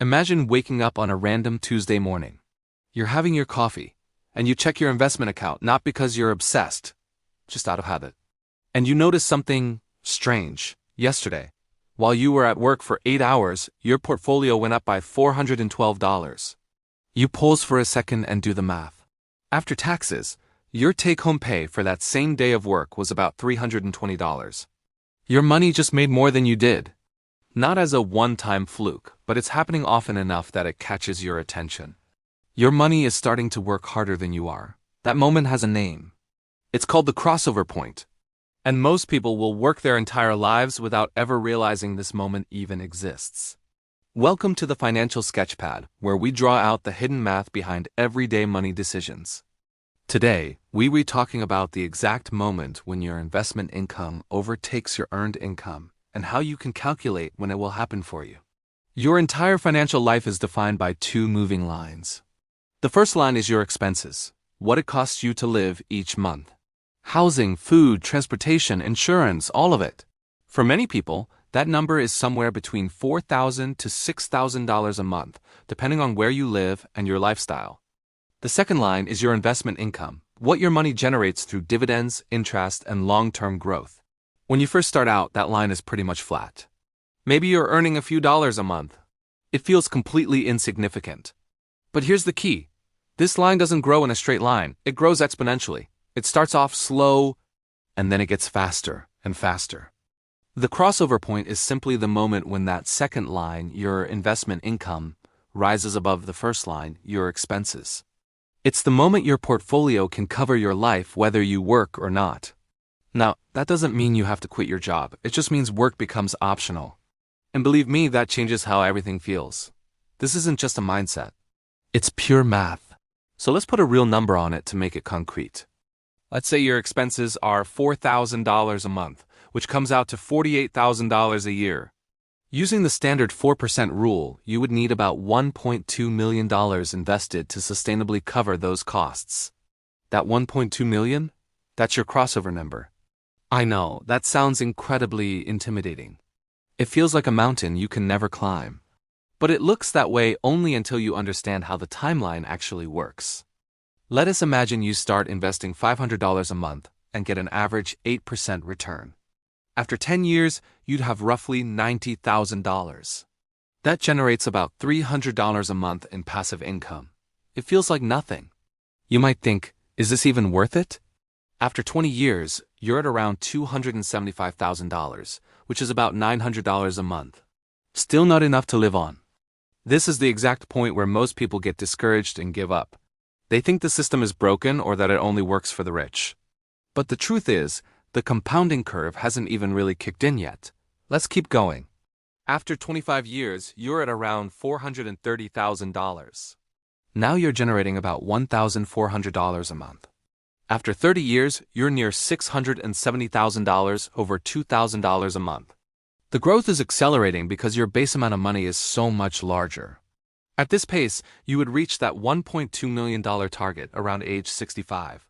Imagine waking up on a random Tuesday morning. You're having your coffee, and you check your investment account not because you're obsessed, just out of habit. And you notice something strange. Yesterday, while you were at work for 8 hours, your portfolio went up by $412. You pause for a second and do the math. After taxes, your take-home pay for that same day of work was about $320. Your money just made more than you did. Not as a one-time fluke, but it's happening often enough that it catches your attention. Your money is starting to work harder than you are. That moment has a name. It's called the crossover point. And most people will work their entire lives without ever realizing this moment even exists. Welcome to the Financial Sketchpad, where we draw out the hidden math behind everyday money decisions. Today, we will be talking about the exact moment when your investment income overtakes your earned income, and how you can calculate when it will happen for you. Your entire financial life is defined by two moving lines. The first line is your expenses, what it costs you to live each month. Housing, food, transportation, insurance, all of it. For many people, that number is somewhere between $4,000 to $6,000 a month, depending on where you live and your lifestyle. The second line is your investment income, what your money generates through dividends, interest, and long-term growth. When you first start out, that line is pretty much flat. Maybe you're earning a few dollars a month. It feels completely insignificant. But here's the key. This line doesn't grow in a straight line. It grows exponentially. It starts off slow, and then it gets faster and faster. The crossover point is simply the moment when that second line, your investment income, rises above the first line, your expenses. It's the moment your portfolio can cover your life whether you work or not. Now, that doesn't mean you have to quit your job. It just means work becomes optional. And believe me, that changes how everything feels. This isn't just a mindset. It's pure math. So let's put a real number on it to make it concrete. Let's say your expenses are $4,000 a month, which comes out to $48,000 a year. Using the standard 4% rule, you would need about $1.2 million invested to sustainably cover those costs. That $1.2 million? That's your crossover number. I know, that sounds incredibly intimidating. It feels like a mountain you can never climb. But it looks that way only until you understand how the timeline actually works. Let us imagine you start investing $500 a month and get an average 8% return. After 10 years, you'd have roughly $90,000. That generates about $300 a month in passive income. It feels like nothing. You might think, is this even worth it? After 20 years, you're at around $275,000, which is about $900 a month. Still not enough to live on. This is the exact point where most people get discouraged and give up. They think the system is broken or that it only works for the rich. But the truth is, the compounding curve hasn't even really kicked in yet. Let's keep going. After 25 years, you're at around $430,000. Now you're generating about $1,400 a month. After 30 years, you're near $670,000, over $2,000 a month. The growth is accelerating because your base amount of money is so much larger. At this pace, you would reach that $1.2 million target around age 65.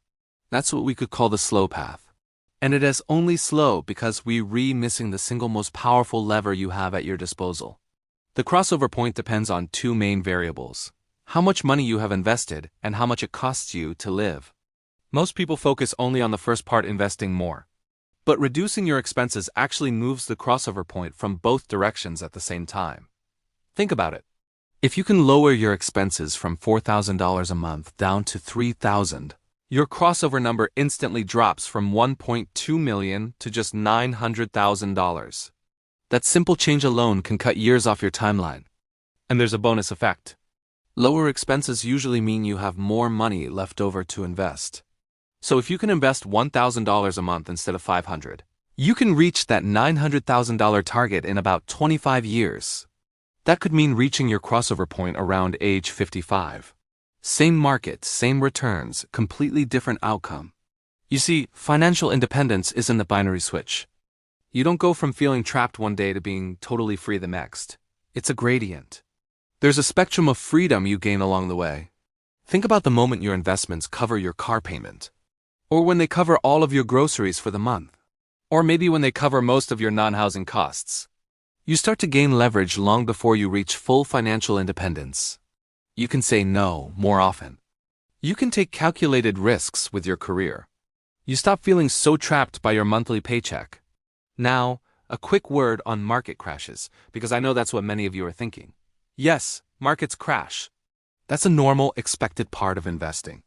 That's what we could call the slow path. And it is only slow because we're missing the single most powerful lever you have at your disposal. The crossover point depends on two main variables: how much money you have invested and how much it costs you to live. Most people focus only on the first part, investing more. But reducing your expenses actually moves the crossover point from both directions at the same time. Think about it. If you can lower your expenses from $4,000 a month down to $3,000, your crossover number instantly drops from $1.2 million to just $900,000. That simple change alone can cut years off your timeline. And there's a bonus effect. Lower expenses usually mean you have more money left over to invest. So if you can invest $1,000 a month instead of $500, you can reach that $900,000 target in about 25 years. That could mean reaching your crossover point around age 55. Same market, same returns, completely different outcome. You see, financial independence isn't a binary switch. You don't go from feeling trapped one day to being totally free the next. It's a gradient. There's a spectrum of freedom you gain along the way. Think about the moment your investments cover your car payment. Or when they cover all of your groceries for the month. Or maybe when they cover most of your non-housing costs. You start to gain leverage long before you reach full financial independence. You can say no more often. You can take calculated risks with your career. You stop feeling so trapped by your monthly paycheck. Now, a quick word on market crashes, because I know that's what many of you are thinking. Yes, markets crash. That's a normal, expected part of investing.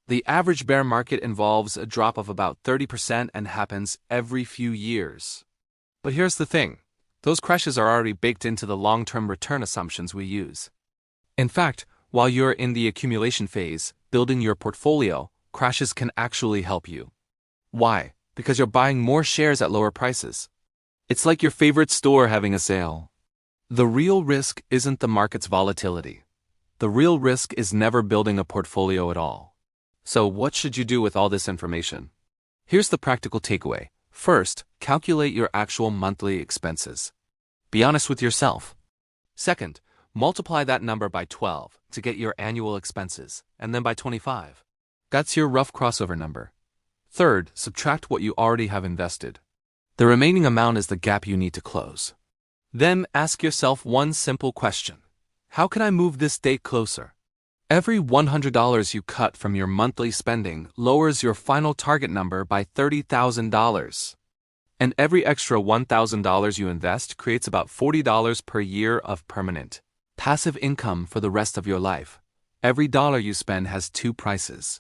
The average bear market involves a drop of about 30% and happens every few years. But here's the thing. Those crashes are already baked into the long-term return assumptions we use. In fact, while you're in the accumulation phase, building your portfolio, crashes can actually help you. Why? Because you're buying more shares at lower prices. It's like your favorite store having a sale. The real risk isn't the market's volatility. The real risk is never building a portfolio at all. So what should you do with all this information? Here's the practical takeaway. First, calculate your actual monthly expenses. Be honest with yourself. Second, multiply that number by 12 to get your annual expenses, and then by 25. That's your rough crossover number. Third, subtract what you already have invested. The remaining amount is the gap you need to close. Then ask yourself one simple question. How can I move this date closer? Every $100 you cut from your monthly spending lowers your final target number by $30,000. And every extra $1,000 you invest creates about $40 per year of permanent, passive income for the rest of your life. Every dollar you spend has two prices.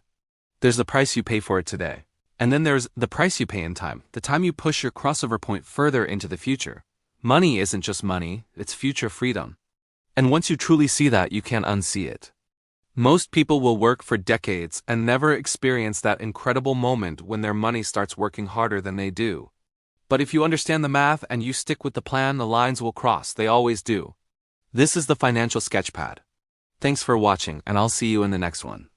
There's the price you pay for it today. And then there's the price you pay in time, the time you push your crossover point further into the future. Money isn't just money, it's future freedom. And once you truly see that, you can't unsee it. Most people will work for decades and never experience that incredible moment when their money starts working harder than they do. But if you understand the math and you stick with the plan, the lines will cross. They always do. This is the Financial Sketchpad. Thanks for watching, and I'll see you in the next one.